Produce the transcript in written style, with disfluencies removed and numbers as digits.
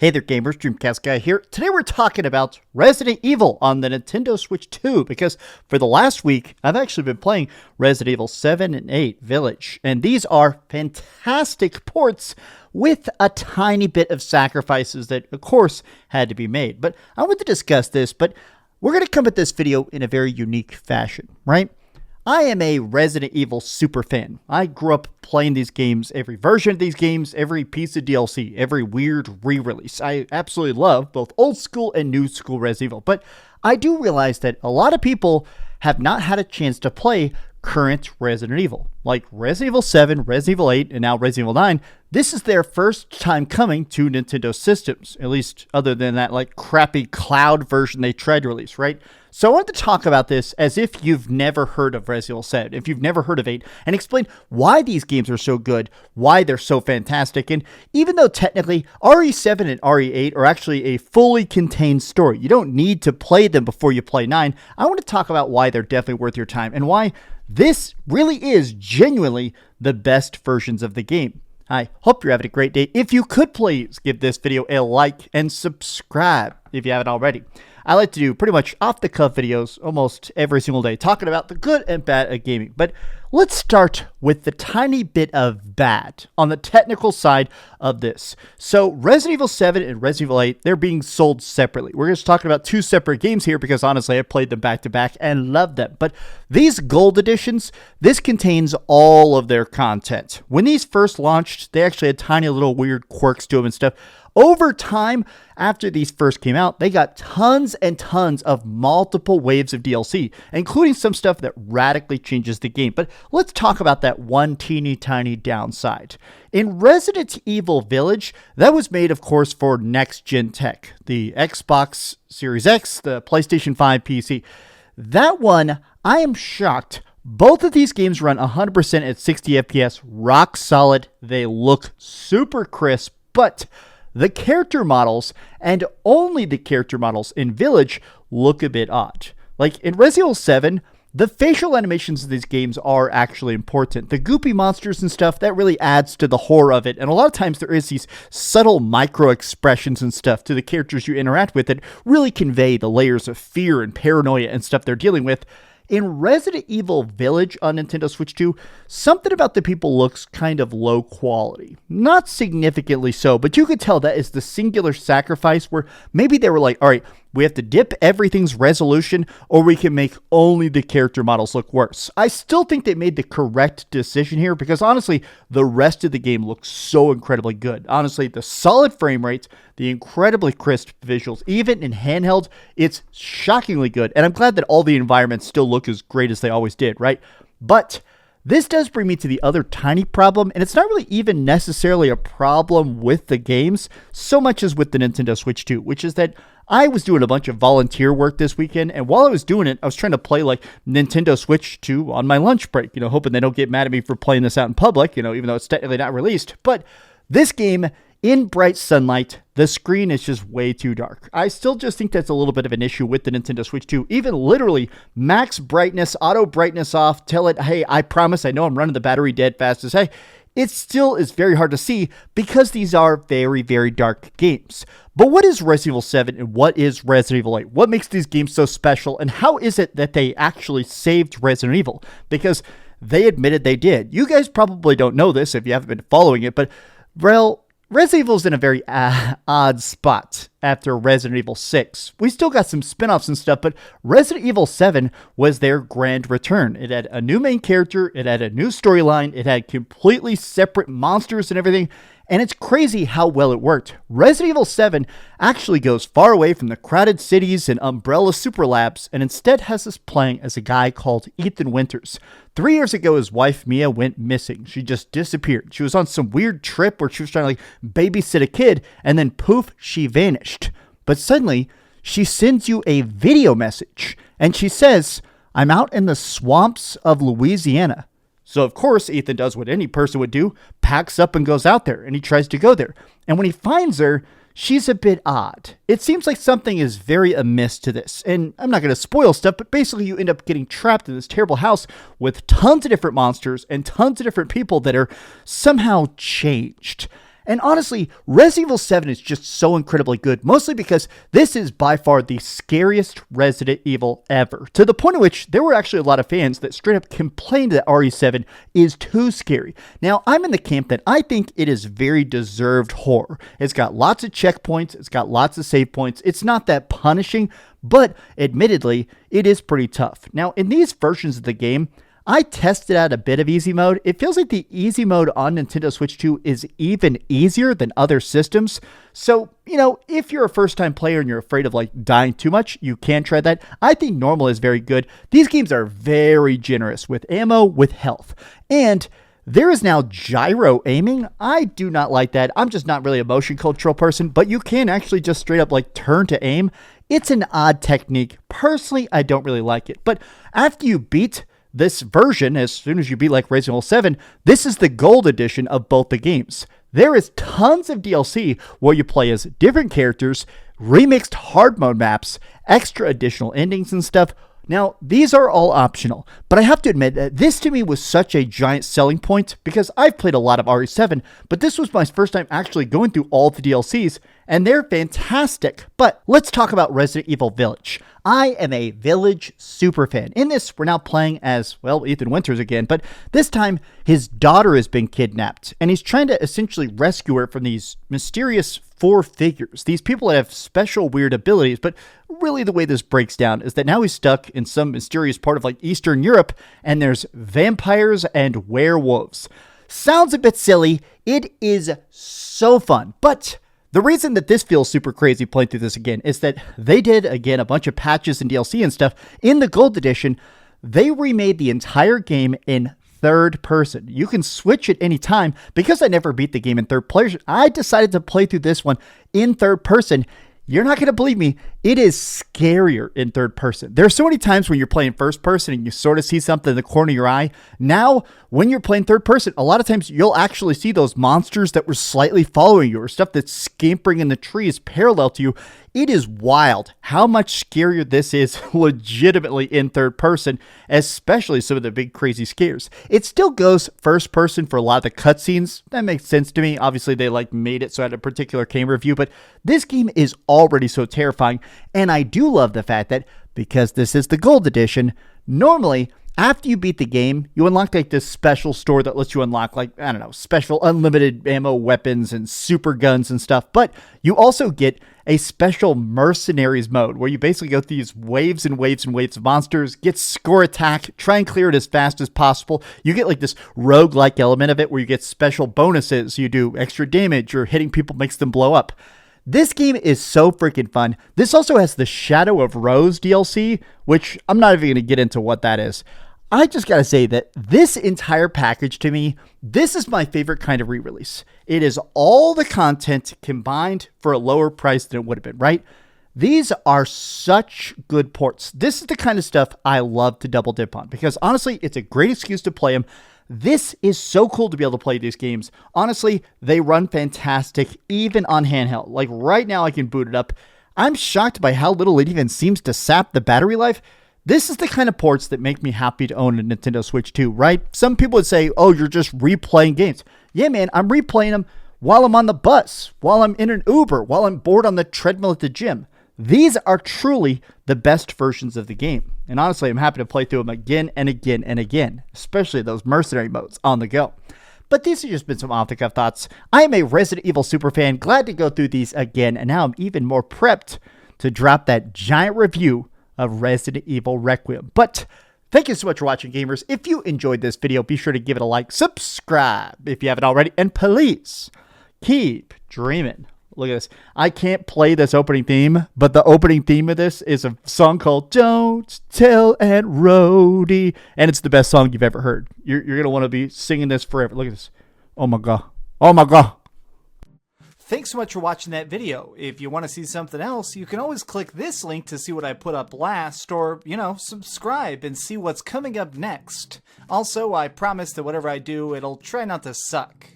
Hey there gamers, DreamcastGuy here. Today we're talking about Resident Evil on the Nintendo Switch 2 because for the last week I've actually been playing Resident Evil 7 and 8 Village, and these are fantastic ports with a tiny bit of sacrifices that of course had to be made. But I want to discuss this, but we're going to come at this video in a very unique fashion, right? I am a Resident Evil super fan. I grew up playing these games, every version of these games, every piece of DLC, every weird re-release. I absolutely love both old school and new school Resident Evil, but I do realize that a lot of people have not had a chance to play current Resident Evil. Like Resident Evil 7, Resident Evil 8, and now Resident Evil 9, this is their first time coming to Nintendo systems, at least other than that like crappy cloud version they tried to release, right? So I wanted to talk about this as if you've never heard of Resident Evil 7, if you've never heard of 8, and explain why these games are so good, why they're so fantastic, and even though technically RE7 and RE8 are actually a fully contained story, you don't need to play them before you play 9, I want to talk about why they're definitely worth your time, and why this really is genuinely the best versions of the game. I hope you're having a great day. If you could please give this video a like and subscribe if you haven't already. I like to do pretty much off-the-cuff videos almost every single day, talking about the good and bad of gaming. But let's start with the tiny bit of bad on the technical side of this. So Resident Evil 7 and Resident Evil 8, they're being sold separately. We're just talking about two separate games here because honestly, I played them back-to-back and loved them. But these gold editions, this contains all of their content. When these first launched, they actually had tiny little weird quirks to them and stuff. Over time, after these first came out, they got tons and tons of multiple waves of DLC, including some stuff that radically changes the game. But let's talk about that one teeny tiny downside. In Resident Evil Village, that was made, of course, for next-gen tech. The Xbox Series X, the PlayStation 5 PC. That one, I am shocked. Both of these games run 100% at 60 FPS, rock solid. They look super crisp, but the character models, and only the character models in Village, look a bit odd. Like in Resident Evil 7, the facial animations of these games are actually important. The goopy monsters and stuff, that really adds to the horror of it. And a lot of times there is these subtle micro expressions and stuff to the characters you interact with that really convey the layers of fear and paranoia and stuff they're dealing with. In Resident Evil Village on Nintendo Switch 2, something about the people looks kind of low quality. Not significantly so, but you could tell that is the singular sacrifice where maybe they were like, all right, we have to dip everything's resolution or we can make only the character models look worse. I still think they made the correct decision here because honestly, the rest of the game looks so incredibly good. Honestly, the solid frame rates, the incredibly crisp visuals, even in handheld, it's shockingly good. And I'm glad that all the environments still look as great as they always did, right? But this does bring me to the other tiny problem, and it's not really even necessarily a problem with the games so much as with the Nintendo Switch 2, which is that I was doing a bunch of volunteer work this weekend, and while I was doing it, I was trying to play like Nintendo Switch 2 on my lunch break, hoping they don't get mad at me for playing this out in public, even though it's technically not released. But this game, in bright sunlight, the screen is just way too dark. I still just think that's a little bit of an issue with the Nintendo Switch 2. Even literally max brightness, auto brightness off, tell it, hey, I promise, I know I'm running the battery dead fast as hey. It still is very hard to see because these are very, very dark games. But what is Resident Evil 7 and what is Resident Evil 8? What makes these games so special and how is it that they actually saved Resident Evil? Because they admitted they did. You guys probably don't know this if you haven't been following it, but Resident Evil's in a very odd spot after Resident Evil 6. We still got some spin-offs and stuff, but Resident Evil 7 was their grand return. It had a new main character, it had a new storyline, it had completely separate monsters and everything, and it's crazy how well it worked. Resident Evil 7 actually goes far away from the crowded cities and Umbrella Super Labs, and instead has us playing as a guy called Ethan Winters. 3 years ago, his wife Mia went missing. She just disappeared. She was on some weird trip where she was trying to babysit a kid, and then poof, she vanished. But suddenly, she sends you a video message, and she says, I'm out in the swamps of Louisiana. So of course, Ethan does what any person would do, packs up and goes out there, and he tries to go there. And when he finds her, she's a bit odd. It seems like something is very amiss to this. And I'm not going to spoil stuff, but basically you end up getting trapped in this terrible house with tons of different monsters and tons of different people that are somehow changed. And honestly, Resident Evil 7 is just so incredibly good, mostly because this is by far the scariest Resident Evil ever, to the point at which there were actually a lot of fans that straight up complained that RE7 is too scary. Now, I'm in the camp that I think it is very deserved horror. It's got lots of checkpoints, it's got lots of save points, it's not that punishing, but admittedly, it is pretty tough. Now, in these versions of the game, I tested out a bit of easy mode. It feels like the easy mode on Nintendo Switch 2 is even easier than other systems. So, if you're a first-time player and you're afraid of dying too much, you can try that. I think normal is very good. These games are very generous with ammo, with health. And there is now gyro aiming. I do not like that. I'm just not really a motion control person, but you can actually just straight up turn to aim. It's an odd technique. Personally, I don't really like it. But after you beat this version, as soon as you beat Resident Evil 7, this is the gold edition of both the games. There is tons of DLC where you play as different characters, remixed hard mode maps, extra additional endings and stuff. Now, these are all optional, but I have to admit that this to me was such a giant selling point because I've played a lot of RE7, but this was my first time actually going through all the DLCs, and they're fantastic. But let's talk about Resident Evil Village. I am a Village superfan. In this, we're now playing as, Ethan Winters again, but this time his daughter has been kidnapped, and he's trying to essentially rescue her from these mysterious four figures, these people that have special weird abilities. But really the way this breaks down is that now he's stuck in some mysterious part of Eastern Europe, and there's vampires and werewolves. Sounds a bit silly. It is so fun, but the reason that this feels super crazy playing through this again is that they did, again, a bunch of patches and DLC and stuff. In the Gold Edition, they remade the entire game in third person. You can switch at any time. Because I never beat the game in third person, I decided to play through this one in third person. You're not going to believe me. It is scarier in third person. There are so many times when you're playing first person and you sort of see something in the corner of your eye. Now, when you're playing third person, a lot of times you'll actually see those monsters that were slightly following you or stuff that's scampering in the trees parallel to you. It is wild how much scarier this is legitimately in third person, especially some of the big crazy scares. It still goes first person for a lot of the cutscenes. That makes sense to me. Obviously, they made it so I had a particular camera view, but this game is already so terrifying. And I do love the fact that because this is the Gold Edition, normally after you beat the game, you unlock this special store that lets you unlock special unlimited ammo weapons and super guns and stuff. But you also get a special mercenaries mode where you basically go through these waves and waves and waves of monsters, get score attack, try and clear it as fast as possible. You get this roguelike element of it where you get special bonuses. You do extra damage or hitting people makes them blow up. This game is so freaking fun. This also has the Shadow of Rose DLC, which I'm not even going to get into what that is. I just got to say that this entire package to me, this is my favorite kind of re-release. It is all the content combined for a lower price than it would have been, right? These are such good ports. This is the kind of stuff I love to double dip on because honestly, it's a great excuse to play them. This is so cool to be able to play these games. Honestly, they run fantastic even on handheld. Right now I can boot it up. I'm shocked by how little it even seems to sap the battery life. This is the kind of ports that make me happy to own a Nintendo Switch 2, right? Some people would say, oh, you're just replaying games. Yeah, man, I'm replaying them while I'm on the bus, while I'm in an Uber, while I'm bored on the treadmill at the gym. These are truly the best versions of the game. And honestly, I'm happy to play through them again and again and again, especially those mercenary modes on the go. But these have just been some off-the-cuff thoughts. I am a Resident Evil superfan, glad to go through these again, and now I'm even more prepped to drop that giant review of Resident Evil Requiem. But thank you so much for watching, gamers. If you enjoyed this video, be sure to give it a like, subscribe if you haven't already, and please keep dreaming. Look at this. I can't play this opening theme, but the opening theme of this is a song called Don't Tell Aunt Rhody, and it's the best song you've ever heard. You're going to want to be singing this forever. Look at this. Oh my God. Oh my God. Thanks so much for watching that video. If you want to see something else, you can always click this link to see what I put up last, or, subscribe and see what's coming up next. Also, I promise that whatever I do, it'll try not to suck.